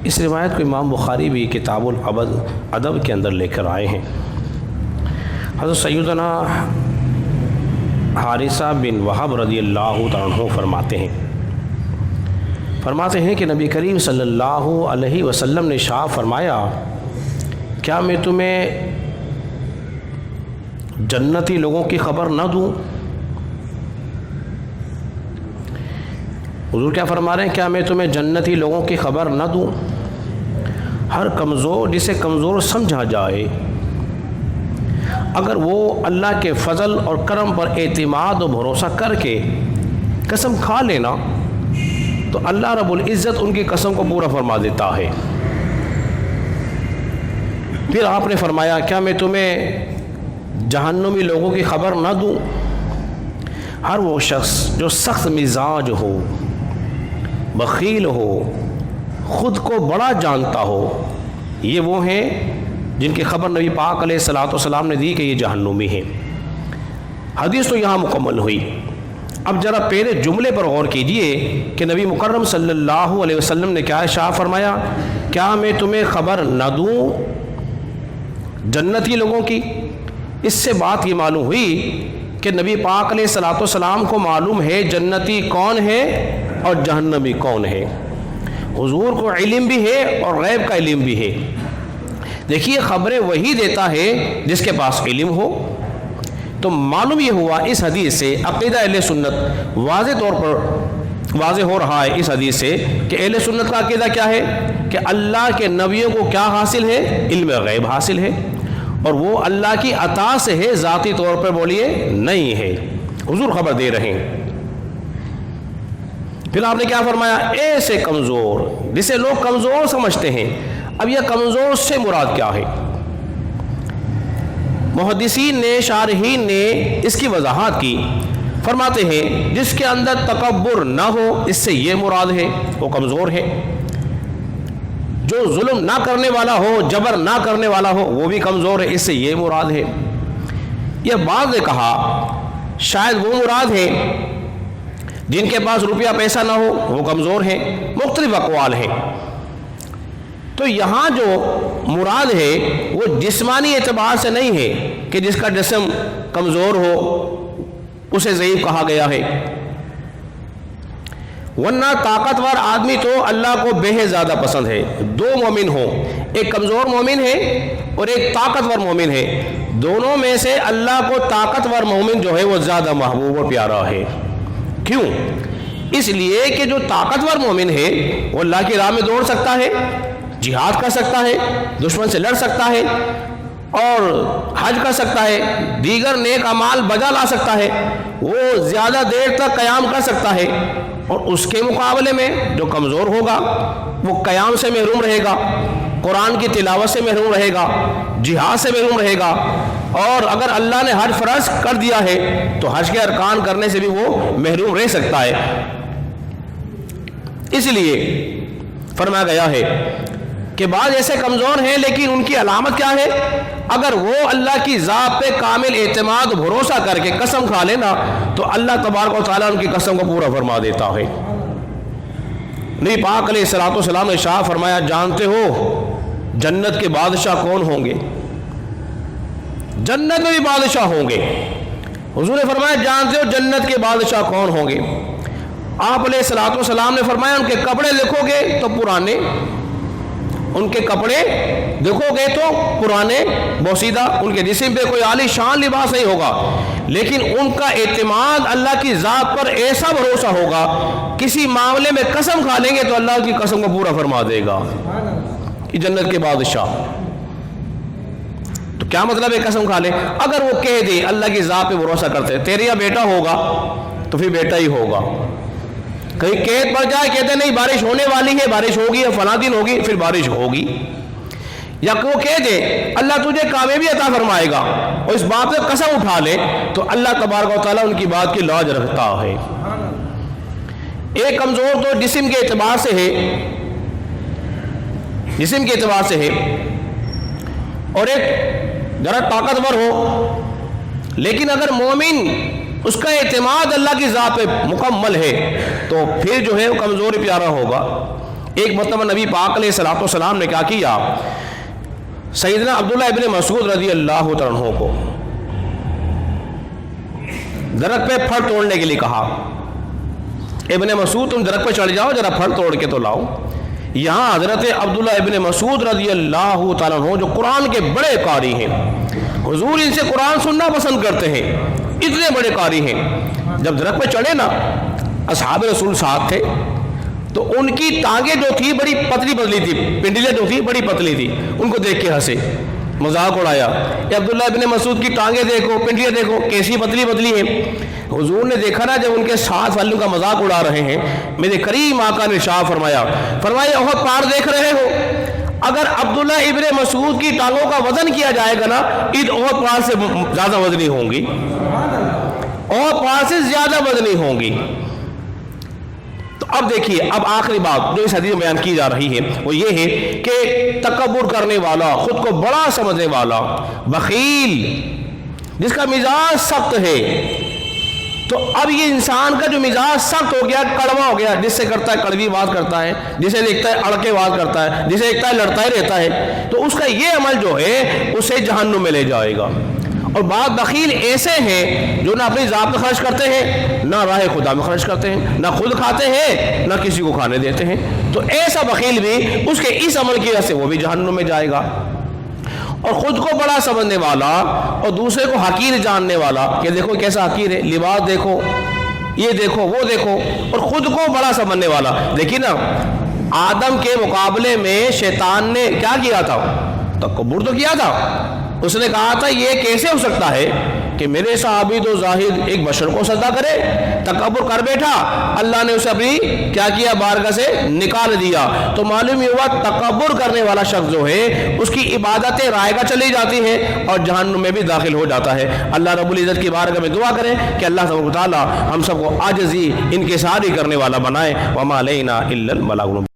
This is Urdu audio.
اس روایت کو امام بخاری بھی کتاب الادب کے اندر لے کر آئے ہیں۔ حضرت سیدنا حارثہ بن وہب رضی اللہ تعالیٰ عنہ فرماتے ہیں کہ نبی کریم صلی اللہ علیہ وسلم نے ارشاد فرمایا، کیا میں تمہیں جنتی لوگوں کی خبر نہ دوں؟ حضور کیا فرما رہے ہیں؟ کیا میں تمہیں جنتی لوگوں کی خبر نہ دوں؟ ہر کمزور جسے کمزور سمجھا جائے، اگر وہ اللہ کے فضل اور کرم پر اعتماد و بھروسہ کر کے قسم کھا لینا تو اللہ رب العزت ان کی قسم کو پورا فرما دیتا ہے۔ پھر آپ نے فرمایا، کیا میں تمہیں جہنمی لوگوں کی خبر نہ دوں؟ ہر وہ شخص جو سخت مزاج ہو، بخیل ہو، خود کو بڑا جانتا ہو، یہ وہ ہیں جن کی خبر نبی پاک علیہ الصلوۃ والسلام نے دی کہ یہ جہنمی ہیں۔ حدیث تو یہاں مکمل ہوئی۔ اب ذرا پہلے جملے پر غور کیجئے کہ نبی مکرم صلی اللہ علیہ وسلم نے کیا ارشاد فرمایا، کیا میں تمہیں خبر نہ دوں جنتی لوگوں کی؟ اس سے بات یہ معلوم ہوئی کہ نبی پاک علیہ الصلوۃ والسلام کو معلوم ہے جنتی کون ہے اور جہنمی کون ہے۔ حضور کو علم بھی ہے اور غیب کا علم بھی ہے۔ دیکھیے، خبریں وہی دیتا ہے جس کے پاس علم ہو۔ تو معلوم یہ ہوا اس حدیث سے عقیدہ اہل سنت واضح طور پر واضح ہو رہا ہے اس حدیث سے کہ اہل سنت کا عقیدہ کیا ہے کہ اللہ کے نبیوں کو کیا حاصل ہے؟ علم غیب حاصل ہے، اور وہ اللہ کی عطا سے ہے، ذاتی طور پر بولیے نہیں ہے۔ حضور خبر دے رہے ہیں۔ پھر آپ نے کیا فرمایا؟ ایسے کمزور جسے لوگ کمزور سمجھتے ہیں۔ اب یہ کمزور سے مراد کیا ہے؟ محدثین نے، شارحین نے اس کی وضاحت کی۔ فرماتے ہیں جس کے اندر تکبر نہ ہو، اس سے یہ مراد ہے وہ کمزور ہے۔ جو ظلم نہ کرنے والا ہو، جبر نہ کرنے والا ہو، وہ بھی کمزور ہے، اس سے یہ مراد ہے۔ یہ بعض نے کہا شاید وہ مراد ہے جن کے پاس روپیہ پیسہ نہ ہو، وہ کمزور ہیں۔ مختلف اقوال ہیں۔ تو یہاں جو مراد ہے وہ جسمانی اعتبار سے نہیں ہے کہ جس کا جسم کمزور ہو اسے ضعیف کہا گیا ہے، ورنہ طاقتور آدمی تو اللہ کو بے حد زیادہ پسند ہے۔ دو مومن ہوں، ایک کمزور مومن ہے اور ایک طاقتور مومن ہے، دونوں میں سے اللہ کو طاقتور مومن جو ہے وہ زیادہ محبوب اور پیارا ہے۔ کیوں؟ اس لیے کہ جو طاقتور مومن ہے وہ اللہ کی راہ میں دوڑ سکتا ہے، جہاد کر سکتا ہے، دشمن سے لڑ سکتا ہے، اور حج کر سکتا ہے، دیگر نیک اعمال بجا لا سکتا ہے، وہ زیادہ دیر تک قیام کر سکتا ہے۔ اور اس کے مقابلے میں جو کمزور ہوگا وہ قیام سے محروم رہے گا، قرآن کی تلاوت سے محروم رہے گا، جہاد سے محروم رہے گا، اور اگر اللہ نے حج فرض کر دیا ہے تو حج کے ارکان کرنے سے بھی وہ محروم رہ سکتا ہے۔ اس لیے فرمایا گیا ہے کہ بعض ایسے کمزور ہیں لیکن ان کی علامت کیا ہے؟ اگر وہ اللہ کی ذات پہ کامل اعتماد بھروسہ کر کے قسم کھا لینا تو اللہ تبارک و تعالیٰ ان کی قسم کو پورا فرما دیتا ہے۔ نبی پاک علیہ الصلوۃ والسلام نے ارشاد فرمایا، جانتے ہو جنت کے بادشاہ کون ہوں گے؟ جنت میں بھی بادشاہ ہوں گے۔ حضور نے فرمایا، جانتے ہو جنت کے بادشاہ کون ہوں گے؟ آپ علیہ الصلوۃ والسلام نے فرمایا، ان کے کپڑے دیکھو گے تو پرانے، ان کے کپڑے دیکھو گے تو پرانے بوسیدہ، ان کے جسم پہ کوئی عالی شان لباس نہیں ہوگا، لیکن ان کا اعتماد اللہ کی ذات پر ایسا بھروسہ ہوگا، کسی معاملے میں قسم کھا لیں گے تو اللہ کی قسم کو پورا فرما دے گا۔ کہ جنت کے بادشاہ، تو کیا مطلب ہے قسم کھا لے؟ اگر وہ کہہ دے اللہ کی ذات پہ بھروسہ کرتے تیرے یا بیٹا ہوگا تو پھر بیٹا ہی ہوگا، کہیں قید پڑ جائے کہتے نہیں بارش ہونے والی ہے، بارش ہوگی یا فلاں دن ہوگی، پھر بارش ہوگی، یا وہ کہہ دے اللہ تجھے کامیابی عطا فرمائے گا اور اس بات پہ قسم اٹھا لے تو اللہ تبارک و تعالیٰ ان کی بات کی لاج رکھتا ہے۔ ایک کمزور تو جسم کے اعتبار سے ہے، جسم کے اعتبار سے ہے، اور ایک ذرا طاقتور ہو، لیکن اگر مومن اس کا اعتماد اللہ کی ذات پہ مکمل ہے تو پھر جو ہے وہ کمزور پیارا ہوگا۔ ایک مرتبہ نبی پاک علیہ الصلوۃ والسلام نے کیا کیا، سیدنا عبداللہ ابن مسعود رضی اللہ تعالیٰ عنہ کو درخت پہ پھل توڑنے کے لیے کہا، ابن مسعود تم درخت پہ چڑھ جاؤ، ذرا پھل توڑ کے تو لاؤ۔ یہاں حضرت عبداللہ ابن مسعود رضی اللہ تعالیٰ عنہ جو قرآن کے بڑے قاری ہیں، حضور ان سے قرآن سننا پسند کرتے ہیں، اتنے بڑے قاری ہیں، جب درخت پہ چڑھے نا، اصحاب رسول ساتھ تھے، تو ان کی ٹانگیں جو تھی بڑی پتلی پتلی تھی، پنڈلیاں جو تھی بڑی پتلی تھی، ان کو دیکھ کے ہنسے، مذاق اڑایا، کہ عبداللہ ابن مسعود کی ٹانگیں دیکھو، پنڈلیاں دیکھو کیسی پتلی پتلی ہیں۔ حضور نے دیکھا نا جب ان کے ساتھ والوں کا مذاق اڑا رہے ہیں، میرے کریم آقا نے ارشاد فرمایا احد پہاڑ دیکھ رہے ہو، اگر عبداللہ ابن مسعود کی ٹانگوں کا وزن کیا جائے گا نا، عید احد پہاڑ سے زیادہ وزنی ہوں گی، احد پہاڑ سے زیادہ وزنی ہوں گی۔ تو اب دیکھیے، اب آخری بات جو اس حدیث میں بیان کی جا رہی ہے وہ یہ ہے کہ تکبر کرنے والا، خود کو بڑا سمجھنے والا، بخیل، جس کا مزاج سخت ہے، تو اب یہ انسان کا جو مزاج سخت ہو گیا، کڑوا ہو گیا، جس سے کرتا ہے کڑوی بات کرتا ہے، جسے دیکھتا ہے اڑ کے بات کرتا ہے، جسے دیکھتا ہے لڑتا ہی رہتا ہے، تو اس کا یہ عمل جو ہے اسے جہنم میں لے جائے گا۔ اور بعض بخیل ایسے ہیں جو نہ اپنی ذات میں خرچ کرتے ہیں، نہ راہ خدا میں خرچ کرتے ہیں، نہ خود کھاتے ہیں، نہ کسی کو کھانے دیتے ہیں، تو ایسا بخیل بھی اس کے اس عمل کی وجہ سے وہ بھی جہنم میں جائے گا۔ اور خود کو بڑا سمجھنے والا اور دوسرے کو حقیر جاننے والا کہ دیکھو کیسا حقیر ہے، لباس دیکھو، یہ دیکھو، وہ دیکھو، اور خود کو بڑا سمجھنے والا۔ دیکھیے نا، آدم کے مقابلے میں شیطان نے کیا کیا تھا؟ تکبر تو کیا تھا۔ اس نے کہا تھا یہ کیسے ہو سکتا ہے کہ میرے سا عابد و زاہد ایک بشر کو سجدہ کرے، تکبر کر بیٹھا، اللہ نے اسے اپنی کیا کیا، بارگاہ سے نکال دیا۔ تو معلوم یہ ہوا تکبر کرنے والا شخص جو ہے اس کی عبادتیں رائگاں چلی جاتی ہیں اور جہنم میں بھی داخل ہو جاتا ہے۔ اللہ رب العزت کی بارگاہ میں دعا کریں کہ اللہ تبارک و تعالی ہم سب کو عاجزی انکساری کرنے والا بنائے۔ وما علینا الا البلاغ المبین۔